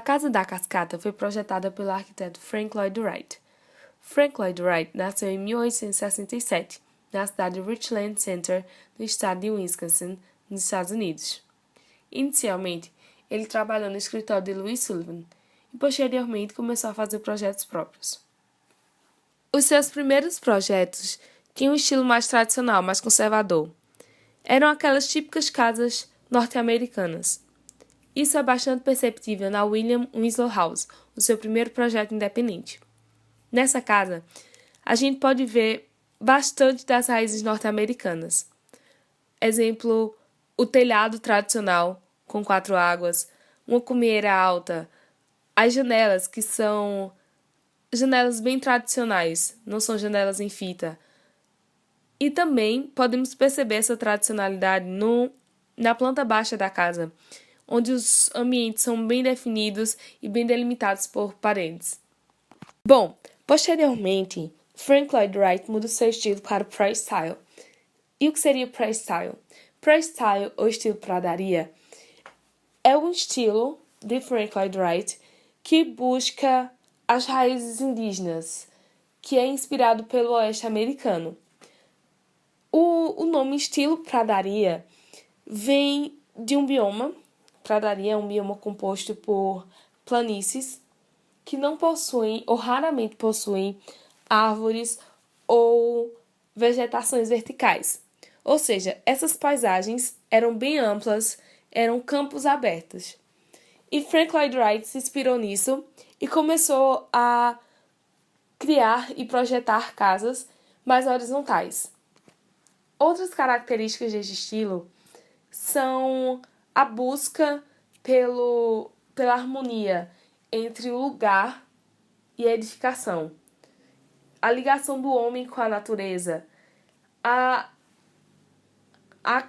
Casa da Cascata foi projetada pelo arquiteto Frank Lloyd Wright. Frank Lloyd Wright nasceu em 1867, na cidade de Richland Center, no estado de Wisconsin, nos Estados Unidos. Inicialmente, ele trabalhou no escritório de Louis Sullivan e posteriormente começou a fazer projetos próprios. Os seus primeiros projetos tinham um estilo mais tradicional, mais conservador. Eram aquelas típicas casas norte-americanas. Isso é bastante perceptível na William Winslow House, o seu primeiro projeto independente. Nessa casa, a gente pode ver bastante das raízes norte-americanas. Exemplo, o telhado tradicional, com 4 águas, uma cumeira alta, as janelas, que são janelas bem tradicionais, não são janelas em fita. E também podemos perceber essa tradicionalidade na planta baixa da casa, onde os ambientes são bem definidos e bem delimitados por paredes. Bom, posteriormente, Frank Lloyd Wright muda seu estilo para o Pre-Style. E o que seria o Pre-Style? Pre-Style, ou estilo pradaria, é um estilo de Frank Lloyd Wright que busca as raízes indígenas, que é inspirado pelo oeste americano. O nome estilo pradaria vem de um bioma. Pradaria é um bioma composto por planícies que não possuem ou raramente possuem árvores ou vegetações verticais. Ou seja, essas paisagens eram bem amplas, eram campos abertos. E Frank Lloyd Wright se inspirou nisso e começou a criar e projetar casas mais horizontais. Outras características deste estilo são a busca pela harmonia entre o lugar e a edificação, a ligação do homem com a natureza, a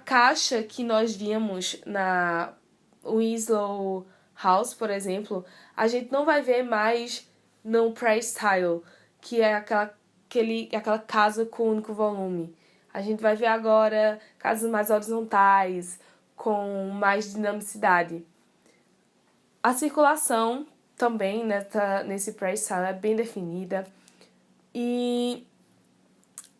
caixa que nós víamos na Winslow House, por exemplo, a gente não vai ver mais no Pre-Style, que é aquela casa com único volume. A gente vai ver agora casas mais horizontais, com mais dinamicidade. A circulação também nesse Pre-Style é bem definida. E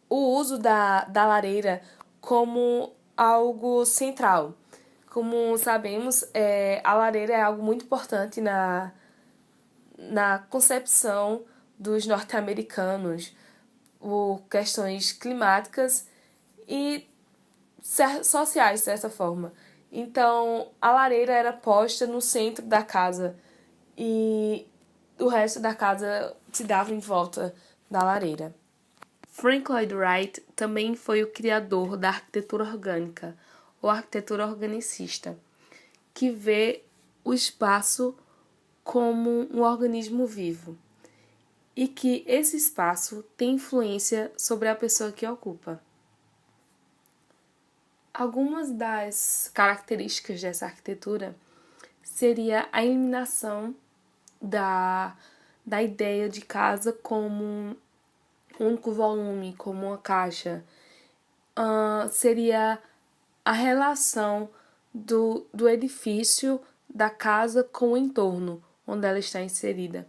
o uso da lareira como algo central. Como sabemos, a lareira é algo muito importante na concepção dos norte-americanos, por questões climáticas e sociais, de certa forma. Então, a lareira era posta no centro da casa e o resto da casa se dava em volta da lareira. Frank Lloyd Wright também foi o criador da arquitetura orgânica, ou arquitetura organicista, que vê o espaço como um organismo vivo e que esse espaço tem influência sobre a pessoa que ocupa. Algumas das características dessa arquitetura seria a eliminação da ideia de casa como um único volume, como uma caixa. Seria a relação do edifício, da casa com o entorno onde ela está inserida.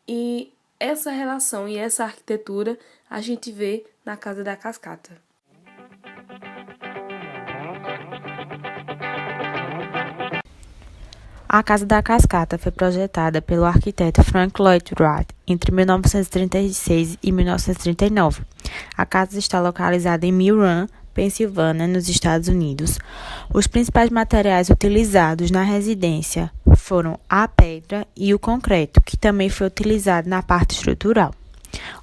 E essa relação e essa arquitetura a gente vê na Casa da Cascata. A Casa da Cascata foi projetada pelo arquiteto Frank Lloyd Wright entre 1936 e 1939. A casa está localizada em Mill Run, Pensilvânia, nos Estados Unidos. Os principais materiais utilizados na residência foram a pedra e o concreto, que também foi utilizado na parte estrutural.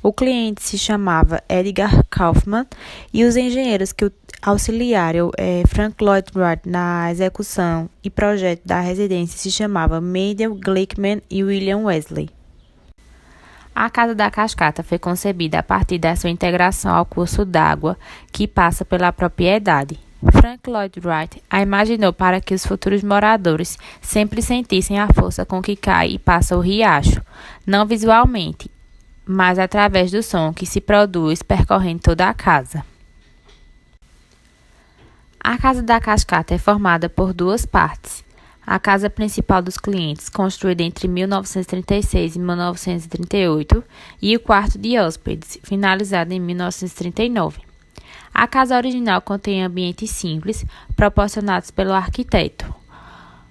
O cliente se chamava Edgar Kaufman e os engenheiros que auxiliaram Frank Lloyd Wright na execução e projeto da residência se chamavam Mendel Glickman e William Wesley. A Casa da Cascata foi concebida a partir da sua integração ao curso d'água que passa pela propriedade. Frank Lloyd Wright a imaginou para que os futuros moradores sempre sentissem a força com que cai e passa o riacho, não visualmente, mas através do som que se produz percorrendo toda a casa. A Casa da Cascata é formada por duas partes. A casa principal dos clientes, construída entre 1936 e 1938, e o quarto de hóspedes, finalizado em 1939. A casa original contém ambientes simples, proporcionados pelo arquiteto.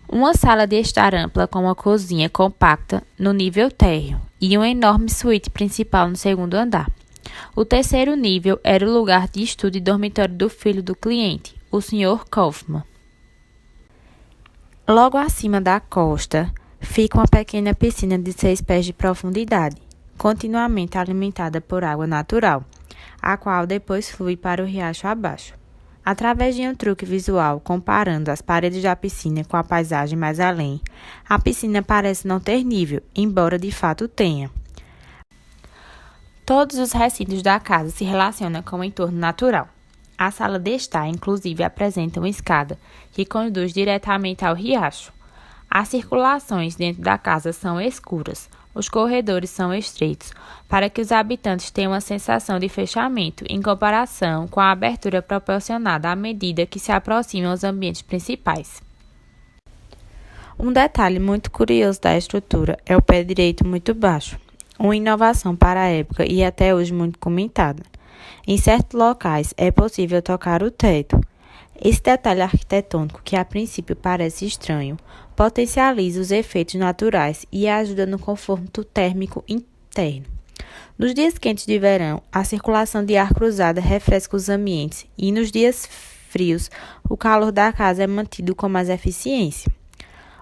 Uma sala de estar ampla com uma cozinha compacta no nível térreo e uma enorme suíte principal no segundo andar. O terceiro nível era o lugar de estudo e dormitório do filho do cliente, o Sr. Kaufman. Logo acima da costa, fica uma pequena piscina de 6 pés de profundidade, continuamente alimentada por água natural, a qual depois flui para o riacho abaixo. Através de um truque visual comparando as paredes da piscina com a paisagem mais além, a piscina parece não ter nível, embora de fato tenha. Todos os recintos da casa se relacionam com o entorno natural. A sala de estar, inclusive, apresenta uma escada que conduz diretamente ao riacho. As circulações dentro da casa são escuras, os corredores são estreitos, para que os habitantes tenham uma sensação de fechamento em comparação com a abertura proporcionada à medida que se aproximam aos ambientes principais. Um detalhe muito curioso da estrutura é o pé direito muito baixo, uma inovação para a época e até hoje muito comentada. Em certos locais é possível tocar o teto. Esse detalhe arquitetônico, que a princípio parece estranho, potencializa os efeitos naturais e ajuda no conforto térmico interno. Nos dias quentes de verão, a circulação de ar cruzada refresca os ambientes e nos dias frios, o calor da casa é mantido com mais eficiência.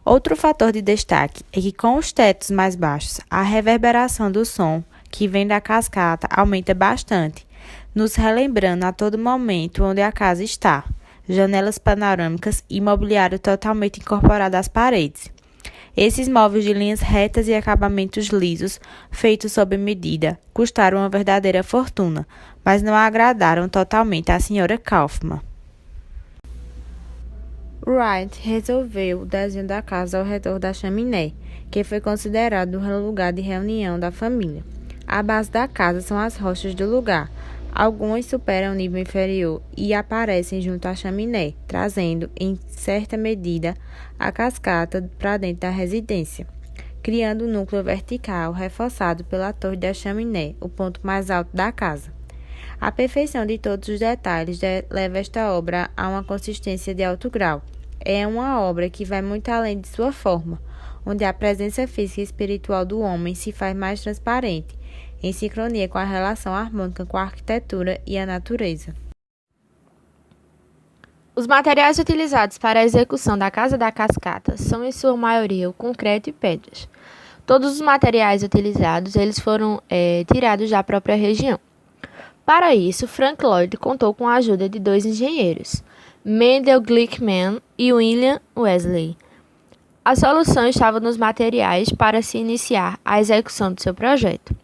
Outro fator de destaque é que com os tetos mais baixos, a reverberação do som que vem da cascata aumenta bastante, nos relembrando a todo momento onde a casa está. Janelas panorâmicas e mobiliário totalmente incorporado às paredes. Esses móveis de linhas retas e acabamentos lisos, feitos sob medida, custaram uma verdadeira fortuna, mas não agradaram totalmente à Sra. Kaufman. Wright resolveu o desenho da casa ao redor da chaminé, que foi considerado o lugar de reunião da família. A base da casa são as rochas do lugar. Algumas superam o nível inferior e aparecem junto à chaminé, trazendo, em certa medida, a cascata para dentro da residência, criando um núcleo vertical reforçado pela torre da chaminé, o ponto mais alto da casa. A perfeição de todos os detalhes leva esta obra a uma consistência de alto grau. É uma obra que vai muito além de sua forma, onde a presença física e espiritual do homem se faz mais transparente, em sincronia com a relação harmônica com a arquitetura e a natureza. Os materiais utilizados para a execução da Casa da Cascata são, em sua maioria, o concreto e pedras. Todos os materiais utilizados eles foram tirados da própria região. Para isso, Frank Lloyd contou com a ajuda de 2 engenheiros, Mendel Glickman e William Wesley. A solução estava nos materiais para se iniciar a execução do seu projeto.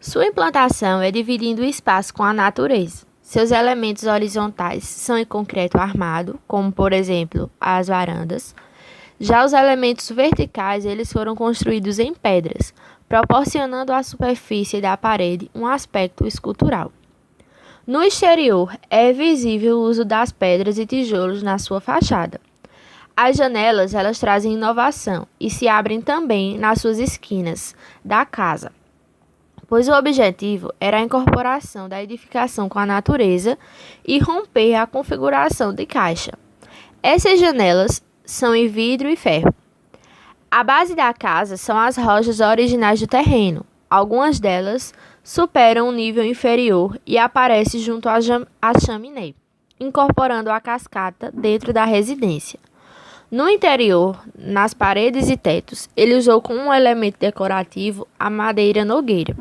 Sua implantação é dividindo o espaço com a natureza. Seus elementos horizontais são em concreto armado, como por exemplo as varandas. Já os elementos verticais eles foram construídos em pedras, proporcionando à superfície da parede um aspecto escultural. No exterior é visível o uso das pedras e tijolos na sua fachada. As janelas elas trazem inovação e se abrem também nas suas esquinas da casa, pois o objetivo era a incorporação da edificação com a natureza e romper a configuração de caixa. Essas janelas são em vidro e ferro. A base da casa são as rochas originais do terreno. Algumas delas superam o nível inferior e aparecem junto à chaminé, incorporando a cascata dentro da residência. No interior, nas paredes e tetos, ele usou como um elemento decorativo a madeira nogueira.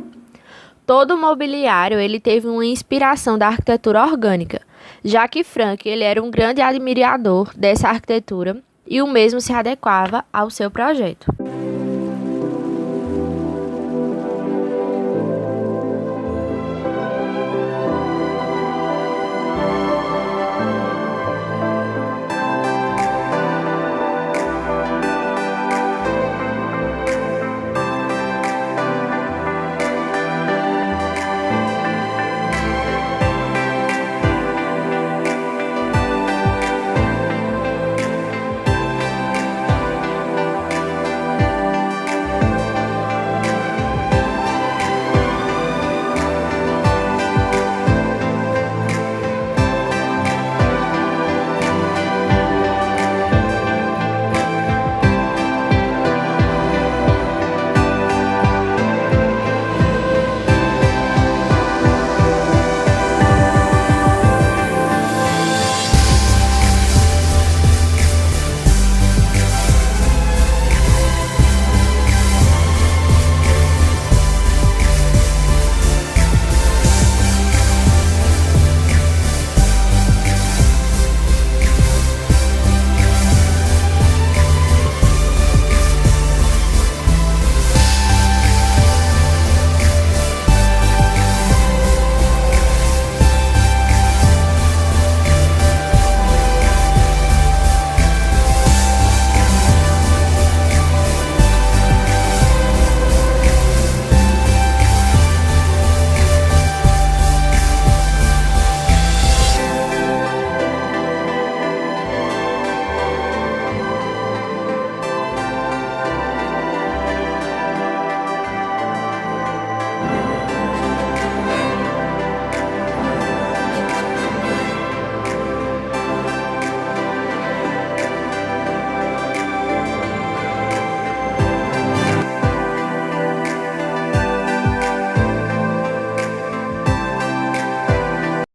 Todo o mobiliário ele teve uma inspiração da arquitetura orgânica, já que Frank ele era um grande admirador dessa arquitetura e o mesmo se adequava ao seu projeto.